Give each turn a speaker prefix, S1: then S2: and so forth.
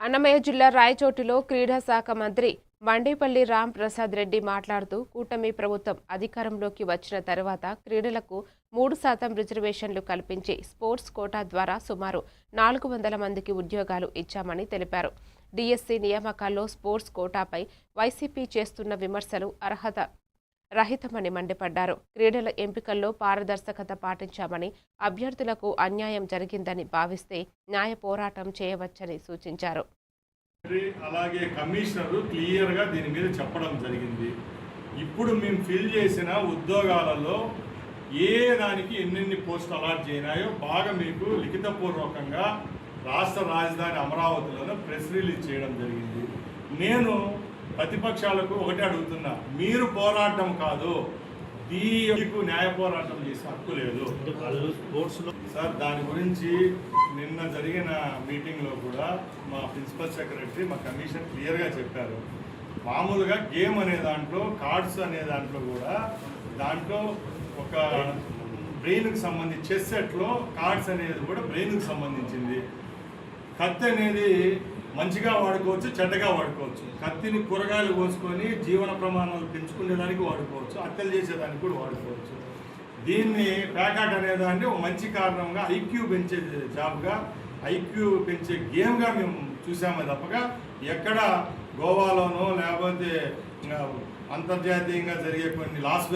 S1: అన్నమయ్య జిల్లా రాయచోటిలో క్రీడా శాఖ మంత్రి మండేపల్లి రామ్ ప్రసాద్ రెడ్డి మాట్లాడుతూ కూటమి ప్రభుత్వం అధికారంలోకి వచ్చిన తర్వాత క్రీడలకు 3% రిజర్వేషన్లు కల్పించి స్పోర్ట్స్ కోటా ద్వారా సుమారు 400 మందికి ఉద్యోగాలు ఇచ్చామని తెలిపారు. డిఎస్సి నియామకాల్లో స్పోర్ట్స్ కోటాపై వైసీపీ చేస్తున్న విమర్శలు అర్హత రహితమని మండిపడ్డారు. క్రీడల ఎంపికల్లో పారదర్శకత పాటించామని, అభ్యర్థులకు అన్యాయం జరిగిందని భావిస్తే న్యాయ పోరాటం చేయవచ్చని సూచించారు.
S2: అలాగే కమిషనర్ క్లియర్గా దీని మీద చెప్పడం జరిగింది. ఇప్పుడు మేము ఫిల్ చేసిన ఉద్యోగాలలో ఏ దానికి ఎన్నెన్ని పోస్టులు అలాట్ చేయనాయో బాగా మీకు లిఖితపూర్వకంగా రాష్ట్ర రాజధాని అమరావతిలో ప్రెస్ రిలీజ్ చేయడం జరిగింది. నేను ప్రతిపక్షాలకు ఒకటే అడుగుతున్నా, మీరు పోరాటం కాదు, దీనికి న్యాయ పోరాటం చేసే హక్కు లేదు సార్. దాని గురించి నిన్న జరిగిన మీటింగ్లో కూడా మా ప్రిన్సిపల్ సెక్రటరీ, మా కమిషన్ క్లియర్గా చెప్పారు. మామూలుగా గేమ్ అనే దాంట్లో, కార్డ్స్ అనే దాంట్లో కూడా దాంట్లో ఒక బ్రెయిన్కి సంబంధించి చెస్ సెట్లో కార్డ్స్ అనేది కూడా బ్రెయిన్కి సంబంధించింది. కత్తి అనేది మంచిగా వాడుకోవచ్చు, చెడ్డగా వాడుకోవచ్చు. కత్తిని కూరగాయలు కోసుకొని జీవన ప్రమాణాలు పెంచుకునేదానికి వాడుకోవచ్చు, హత్యలు చేసేదానికి కూడా వాడుకోవచ్చు. దీన్ని ప్యాకాట్ అనేదాన్ని ఒక మంచి కారణంగా ఐక్యూ పెంచే జాబ్గా, ఐక్యూ పెంచే గేమ్గా మేము చూసామే తప్పగా ఎక్కడ గోవాలోనో లేకపోతే అంతర్జాతీయంగా జరిగే కొన్ని లాస్